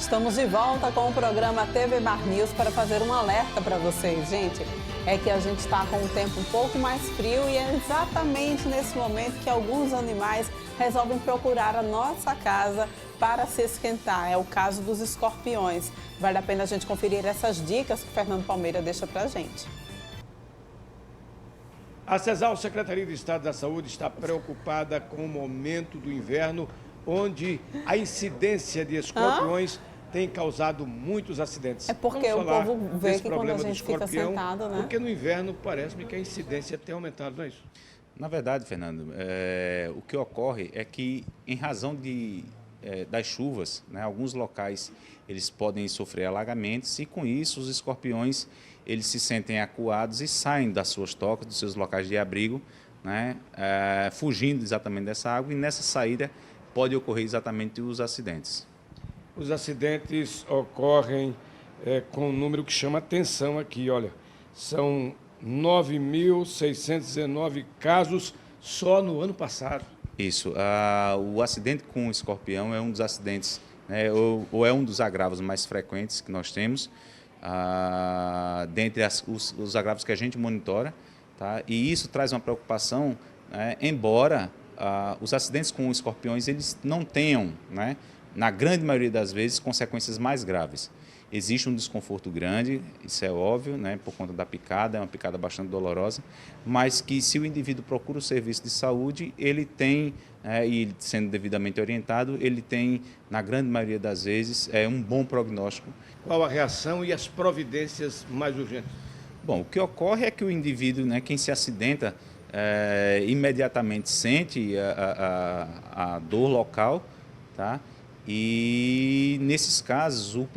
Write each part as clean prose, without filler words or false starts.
Estamos de volta com o programa TV Mar News para fazer um alerta para vocês, gente. É que a gente está com um tempo um pouco mais frio e é exatamente nesse momento que alguns animais resolvem procurar a nossa casa para se esquentar. É o caso dos escorpiões. Vale a pena a gente conferir essas dicas que o Fernando Palmeira deixa para a gente. A CESAL, Secretaria de Estado da Saúde, está preocupada com o momento do inverno, onde a incidência de escorpiões tem causado muitos acidentes. É porque o povo vê que quando a gente fica sentado, né? Porque no inverno parece-me que a incidência tem aumentado, não é isso? Na verdade, Fernando, o que ocorre é que, em razão das chuvas, né, alguns locais eles podem sofrer alagamentos e, com isso, os escorpiões eles se sentem acuados e saem das suas tocas, dos seus locais de abrigo, né, fugindo exatamente dessa água, e nessa saída pode ocorrer exatamente os acidentes. Os acidentes ocorrem com um número que chama atenção aqui, olha, são 9.619 casos só no ano passado. Isso, o acidente com o escorpião é um dos acidentes, né, ou é um dos agravos mais frequentes que nós temos, dentre os agravos que a gente monitora, tá? E isso traz uma preocupação, embora os acidentes com escorpiões eles não tenham, né, na grande maioria das vezes, consequências mais graves. Existe um desconforto grande, isso é óbvio, né, por conta da picada, é uma picada bastante dolorosa, mas que se o indivíduo procura o serviço de saúde, ele tem, e sendo devidamente orientado, ele tem, na grande maioria das vezes, um bom prognóstico. Qual a reação e as providências mais urgentes? Bom, o que ocorre é que o indivíduo, né, quem se acidenta, imediatamente sente a dor local, tá? E, nesses casos,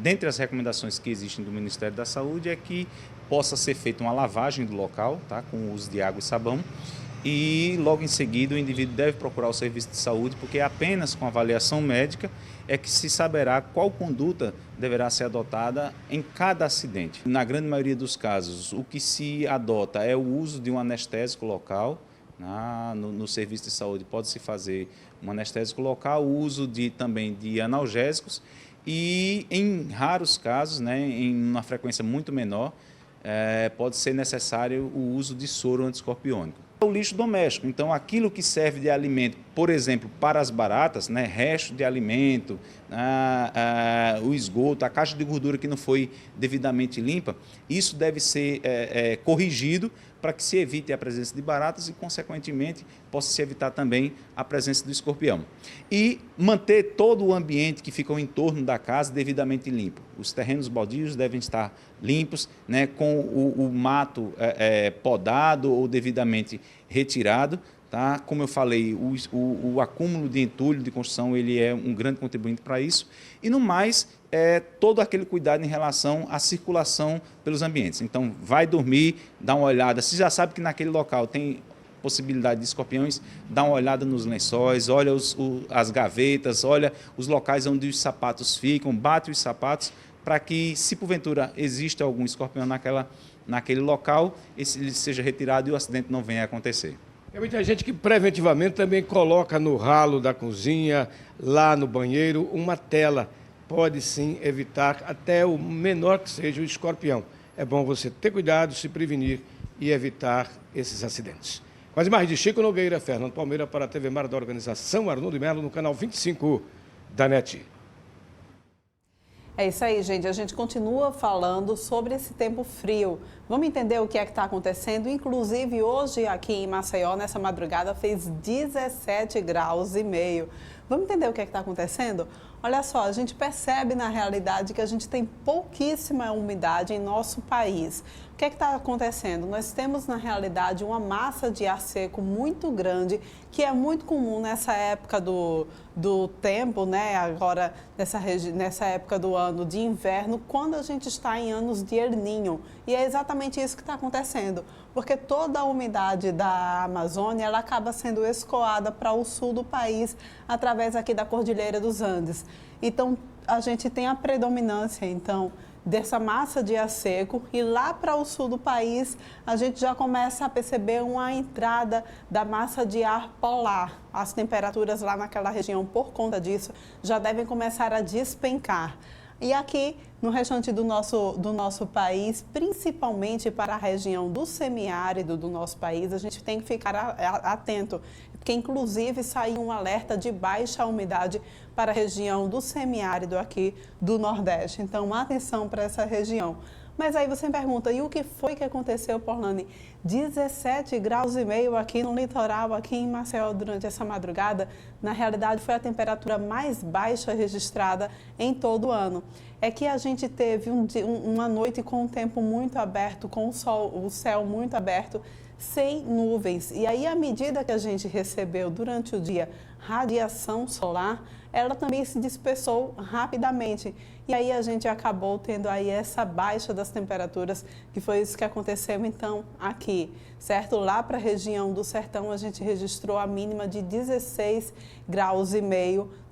dentre as recomendações que existem do Ministério da Saúde é que possa ser feita uma lavagem do local, tá, com o uso de água e sabão, e logo em seguida o indivíduo deve procurar o serviço de saúde, porque apenas com avaliação médica é que se saberá qual conduta deverá ser adotada em cada acidente. Na grande maioria dos casos, o que se adota é o uso de um anestésico local. No serviço de saúde pode-se fazer um anestésico local, o uso também de analgésicos e, em raros casos, né, em uma frequência muito menor, pode ser necessário o uso de soro antiescorpiônico. O lixo doméstico, então aquilo que serve de alimento, por exemplo, para as baratas, né, resto de alimento, o esgoto, a caixa de gordura que não foi devidamente limpa, isso deve ser corrigido para que se evite a presença de baratas e, consequentemente, possa se evitar também a presença do escorpião. E manter todo o ambiente que fica ao entorno da casa devidamente limpo. Os terrenos baldios devem estar limpos, né, com o mato podado ou devidamente retirado. Tá? Como eu falei, o acúmulo de entulho de construção ele é um grande contribuinte para isso. E, no mais, todo aquele cuidado em relação à circulação pelos ambientes. Então, vai dormir, dá uma olhada. Se já sabe que naquele local tem possibilidade de escorpiões, dá uma olhada nos lençóis, olha as gavetas, olha os locais onde os sapatos ficam, bate os sapatos, para que, se porventura existe algum escorpião naquele local, ele seja retirado e o acidente não venha a acontecer. Tem muita gente que preventivamente também coloca no ralo da cozinha, lá no banheiro, uma tela. Pode sim evitar até o menor que seja o escorpião. É bom você ter cuidado, se prevenir e evitar esses acidentes. Com as imagens de Chico Nogueira, Fernando Palmeira para a TV Mar da organização Arnoldo Melo no canal 25 da NET. É isso aí, gente. A gente continua falando sobre esse tempo frio. Vamos entender o que é que está acontecendo. Inclusive, hoje aqui em Maceió, nessa madrugada, fez 17 graus e meio. Vamos entender o que é que está acontecendo? Olha só, a gente percebe na realidade que a gente tem pouquíssima umidade em nosso país. O que é que está acontecendo? Nós temos, na realidade, uma massa de ar seco muito grande, que é muito comum nessa época do tempo, né? Agora, nessa época do ano de inverno, quando a gente está em anos de El Niño. E é exatamente isso que está acontecendo, porque toda a umidade da Amazônia, ela acaba sendo escoada para o sul do país, através aqui da Cordilheira dos Andes. Então, a gente tem a predominância, então, dessa massa de ar seco e lá para o sul do país a gente já começa a perceber uma entrada da massa de ar polar. As temperaturas lá naquela região, por conta disso, já devem começar a despencar. E aqui no restante do nosso país, principalmente para a região do semiárido do nosso país, a gente tem que ficar atento, porque inclusive saiu um alerta de baixa umidade para a região do semiárido aqui do Nordeste. Então, atenção para essa região. Mas aí você me pergunta, e o que foi que aconteceu, Porlane? 17,5 graus aqui no litoral, aqui em Maceió, durante essa madrugada. Na realidade, foi a temperatura mais baixa registrada em todo o ano. É que a gente teve uma noite com o tempo muito aberto, com o céu muito aberto, sem nuvens. E aí, à medida que a gente recebeu durante o dia radiação solar, ela também se dispersou rapidamente. E aí a gente acabou tendo aí essa baixa das temperaturas, que foi isso que aconteceu então aqui, certo? Lá para a região do Sertão a gente registrou a mínima de 16,5 graus,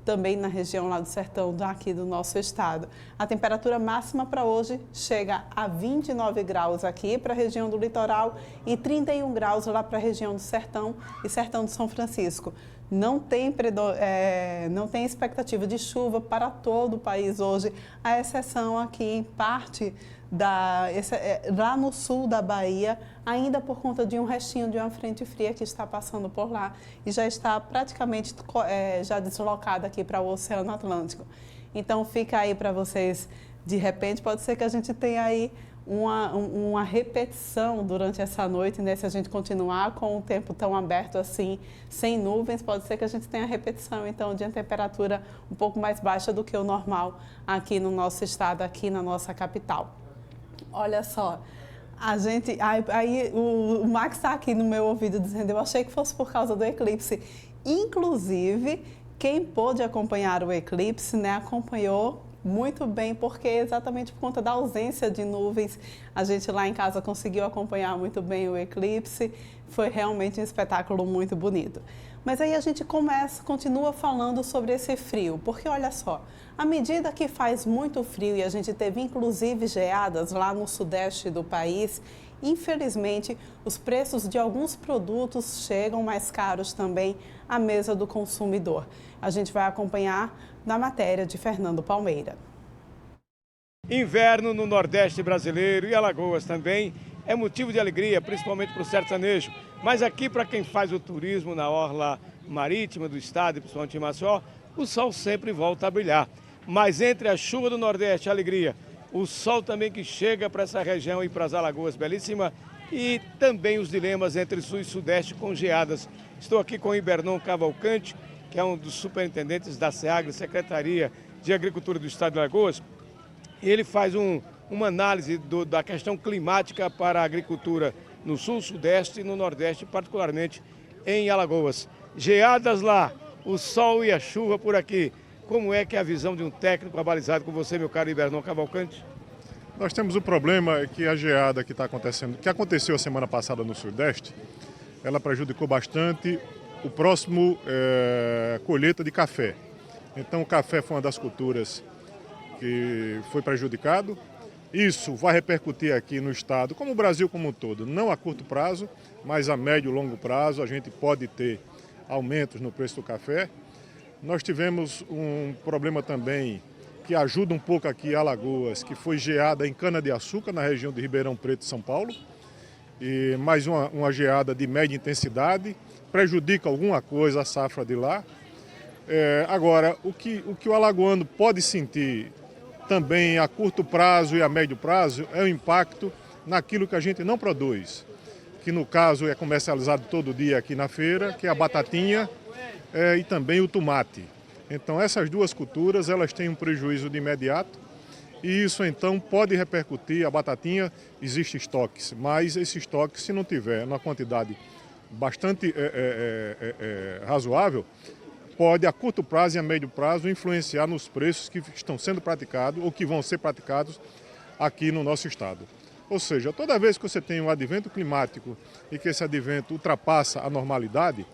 também na região lá do Sertão, aqui do nosso estado. A temperatura máxima para hoje chega a 29 graus aqui para a região do litoral e 31 graus lá para a região do Sertão e Sertão de São Francisco. Não tem expectativa de chuva para todo o país hoje, à exceção aqui em parte lá no sul da Bahia, ainda por conta de um restinho de uma frente fria que está passando por lá e já está praticamente já deslocada aqui para o Oceano Atlântico. Então fica aí para vocês, de repente pode ser que a gente tenha aí uma repetição durante essa noite, né? Se a gente continuar com o tempo tão aberto assim, sem nuvens, pode ser que a gente tenha repetição, então, de uma temperatura um pouco mais baixa do que o normal aqui no nosso estado, aqui na nossa capital. Olha só, o Max está aqui no meu ouvido dizendo, eu achei que fosse por causa do eclipse. Inclusive, quem pôde acompanhar o eclipse, né, acompanhou muito bem, porque exatamente por conta da ausência de nuvens, a gente lá em casa conseguiu acompanhar muito bem o eclipse. Foi realmente um espetáculo muito bonito. Mas aí a gente continua falando sobre esse frio, porque olha só, à medida que faz muito frio e a gente teve inclusive geadas lá no sudeste do país, infelizmente os preços de alguns produtos chegam mais caros também à mesa do consumidor. A gente vai acompanhar na matéria de Fernando Palmeira. Inverno no Nordeste brasileiro e Alagoas também é motivo de alegria, principalmente para o sertanejo. Mas aqui, para quem faz o turismo na orla marítima do estado, e principalmente em Maceió, o sol sempre volta a brilhar. Mas entre a chuva do Nordeste e a alegria, o sol também que chega para essa região e para as Alagoas belíssima, e também os dilemas entre sul e sudeste com geadas. Estou aqui com o Ibernon Cavalcante, que é um dos superintendentes da SEAGRE, Secretaria de Agricultura do Estado de Alagoas. Ele faz uma análise da questão climática para a agricultura no sul, sudeste e no nordeste, particularmente em Alagoas. Geadas lá, o sol e a chuva por aqui. Como é que é a visão de um técnico abalizado com você, meu caro Ibernon Cavalcante? Nós temos o problema que a geada que está acontecendo, que aconteceu a semana passada no sudeste, ela prejudicou bastante o próximo colheita de café. Então o café foi uma das culturas que foi prejudicado. Isso vai repercutir aqui no estado, como o Brasil como um todo, não a curto prazo, mas a médio e longo prazo a gente pode ter aumentos no preço do café. Nós tivemos um problema também que ajuda um pouco aqui a Alagoas, que foi geada em cana-de-açúcar na região de Ribeirão Preto, São Paulo. E mais uma geada de média intensidade, prejudica alguma coisa a safra de lá. Agora, o que o alagoano pode sentir também a curto prazo e a médio prazo é o impacto naquilo que a gente não produz, que no caso é comercializado todo dia aqui na feira, que é a batatinha e também o tomate. Então essas duas culturas elas têm um prejuízo de imediato e isso então pode repercutir. A batatinha existe estoques, mas esse estoque, se não tiver uma quantidade bastante razoável, pode a curto prazo e a médio prazo influenciar nos preços que estão sendo praticados ou que vão ser praticados aqui no nosso estado. Ou seja, toda vez que você tem um advento climático e que esse advento ultrapassa a normalidade,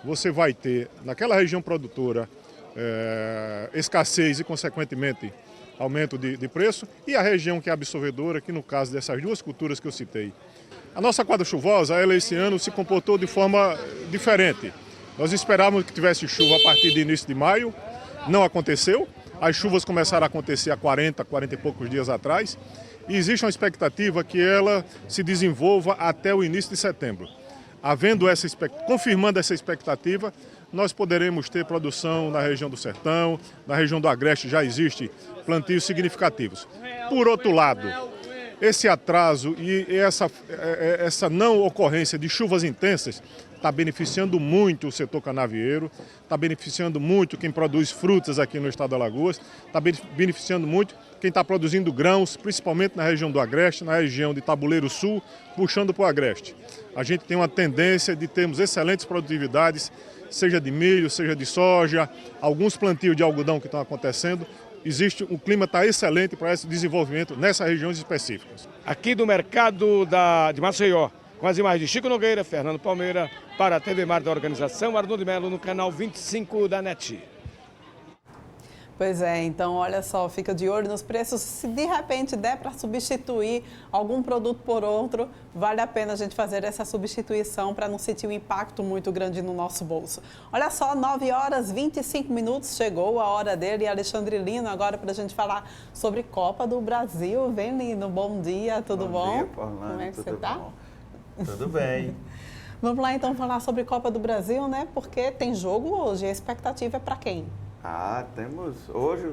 você vai ter naquela região produtora escassez e, consequentemente, aumento de preço, e a região que é absorvedora, que no caso dessas duas culturas que eu citei. A nossa quadra chuvosa, ela esse ano se comportou de forma diferente. Nós esperávamos que tivesse chuva a partir do início de maio, não aconteceu. As chuvas começaram a acontecer há 40 e poucos dias atrás, e existe uma expectativa que ela se desenvolva até o início de setembro. Confirmando essa expectativa, nós poderemos ter produção na região do Sertão, na região do Agreste já existe plantios significativos. Por outro lado, esse atraso e essa não ocorrência de chuvas intensas está beneficiando muito o setor canavieiro, está beneficiando muito quem produz frutas aqui no estado de Alagoas, está beneficiando muito quem está produzindo grãos, principalmente na região do Agreste, na região de Tabuleiro Sul, puxando para o Agreste. A gente tem uma tendência de termos excelentes produtividades, seja de milho, seja de soja, alguns plantios de algodão que estão acontecendo. O clima está excelente para esse desenvolvimento nessas regiões específicas. Aqui do mercado de Maceió, com as imagens de Chico Nogueira, Fernando Palmeira, para a TV Mar da organização Arnoldo Melo, no canal 25 da NET. Pois é, então olha só, fica de olho nos preços. Se de repente der para substituir algum produto por outro, vale a pena a gente fazer essa substituição para não sentir um impacto muito grande no nosso bolso. Olha só, 9h25, chegou a hora dele, Alexandre Lino, agora para a gente falar sobre Copa do Brasil. Vem, Lino, bom dia, tudo bom? Bom dia, Paulane, como é que você está? Tudo bem. Vamos lá então falar sobre Copa do Brasil, né? Porque tem jogo hoje, a expectativa é para quem? Temos hoje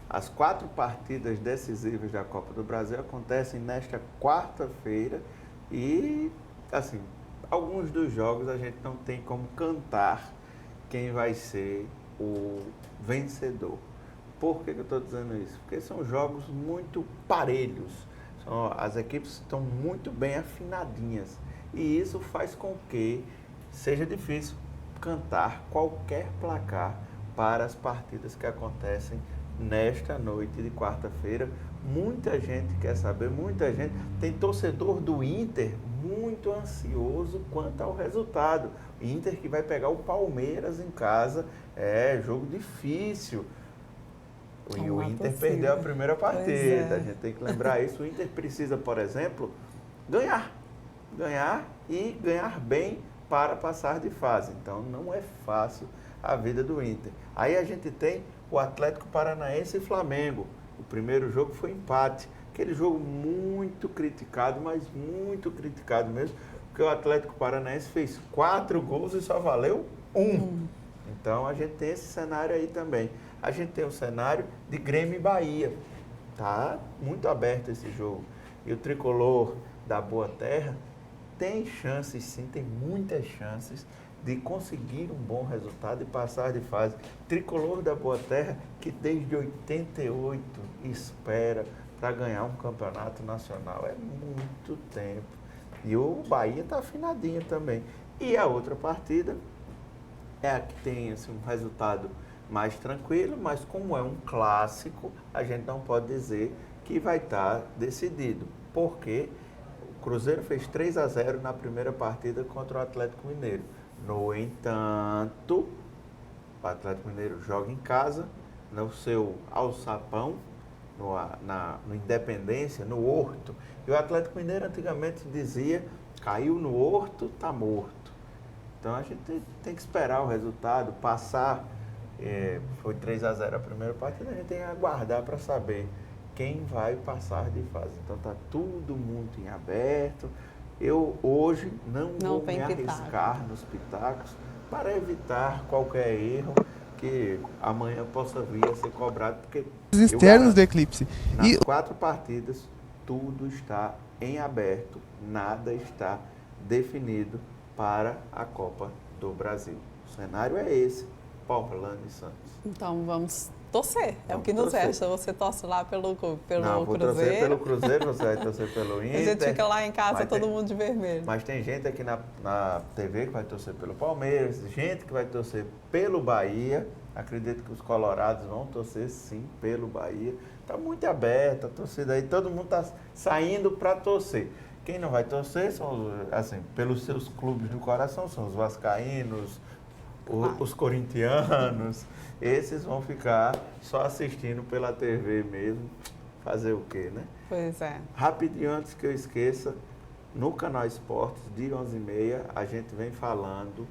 as quatro partidas decisivas da Copa do Brasil acontecem nesta quarta-feira e, assim, alguns dos jogos a gente não tem como cantar quem vai ser o vencedor. Por que eu estou dizendo isso? Porque são jogos muito parelhos, as equipes estão muito bem afinadinhas e isso faz com que seja difícil cantar qualquer placar para as partidas que acontecem nesta noite de quarta-feira. Muita gente quer saber, muita gente. Tem torcedor do Inter muito ansioso quanto ao resultado. Inter que vai pegar o Palmeiras em casa, jogo difícil. E o Inter perdeu a primeira partida, a gente tem que lembrar isso. O Inter precisa, por exemplo, ganhar e ganhar bem para passar de fase. Então, não é fácil a vida do Inter. Aí a gente tem o Atlético Paranaense e Flamengo. O primeiro jogo foi empate. Aquele jogo muito criticado, mas muito criticado mesmo, porque o Atlético Paranaense fez 4 gols e só valeu 1. Então, a gente tem esse cenário aí também. A gente tem o cenário de Grêmio e Bahia. Tá muito aberto esse jogo. E o tricolor da Boa Terra tem chances, sim, tem muitas chances de conseguir um bom resultado e passar de fase. Tricolor da Boa Terra, que desde 88 espera para ganhar um campeonato nacional. É muito tempo. E o Bahia está afinadinho também. E a outra partida é a que tem assim, um resultado mais tranquilo, mas como é um clássico, a gente não pode dizer que vai estar decidido. Por quê? O Cruzeiro fez 3-0 na primeira partida contra o Atlético Mineiro. No entanto, o Atlético Mineiro joga em casa, no seu alçapão, no Independência, no Horto. E o Atlético Mineiro antigamente dizia, caiu no Horto, tá morto. Então a gente tem que esperar o resultado, passar. Foi 3-0 a primeira partida, a gente tem que aguardar para saber quem vai passar de fase. Então está tudo muito em aberto. Eu hoje não vou me arriscar nos pitacos para evitar qualquer erro que amanhã possa vir a ser cobrado, porque os externos do Eclipse. Nas 4 partidas, tudo está em aberto, nada está definido para a Copa do Brasil. O cenário é esse, Paulane Santos. Então vamos torcer, é o que nos resta. Você torce lá pelo Não, vou Cruzeiro. Torcer pelo Cruzeiro, você vai torcer pelo Inter. A gente fica lá em casa todo mundo de vermelho. Mas tem gente aqui na TV que vai torcer pelo Palmeiras, gente que vai torcer pelo Bahia. Acredito que os colorados vão torcer sim pelo Bahia. Está muito aberta a torcida aí, todo mundo está saindo para torcer. Quem não vai torcer são, assim, pelos seus clubes do coração, são os vascaínos, Os corintianos, esses vão ficar só assistindo pela TV mesmo. Fazer o quê, né? Pois é. Rapidinho, antes que eu esqueça, no canal Esportes, de 11h30, a gente vem falando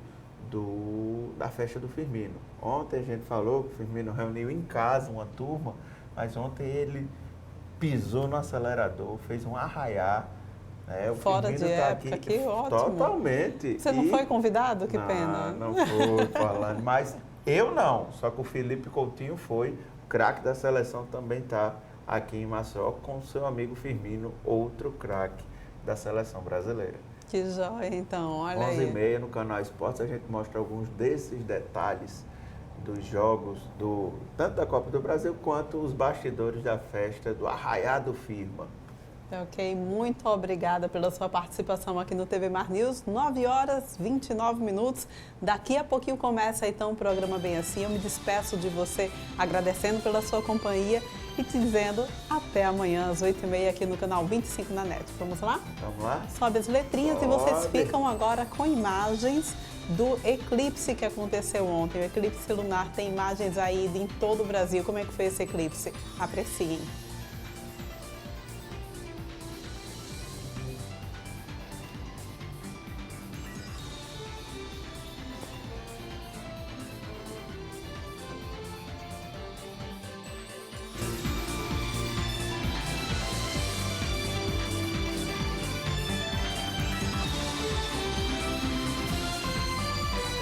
da festa do Firmino. Ontem a gente falou que o Firmino reuniu em casa uma turma, mas ontem ele pisou no acelerador, fez um arraiá. O Fora Firmino de tá época, aqui, que ótimo. Totalmente. Você não foi convidado? Que pena. Não foi, falando. Mas eu não, só que o Felipe Coutinho foi, o craque da seleção também está aqui em Maceió com seu amigo Firmino, outro craque da seleção brasileira. Que joia, então, olha aí. 11h30 no canal Esportes a gente mostra alguns desses detalhes dos jogos, tanto da Copa do Brasil quanto os bastidores da festa do Arraiá do Firma. Ok, muito obrigada pela sua participação aqui no TV Mar News, 9h29. Daqui a pouquinho começa então o programa Bem Assim. Eu me despeço de você agradecendo pela sua companhia e te dizendo até amanhã às 8h30 aqui no canal 25 na NET. Vamos lá? Vamos lá? Sobe as letrinhas. Sobe. E vocês ficam agora com imagens do eclipse que aconteceu ontem. O eclipse lunar tem imagens aí em todo o Brasil. Como é que foi esse eclipse? Apreciem.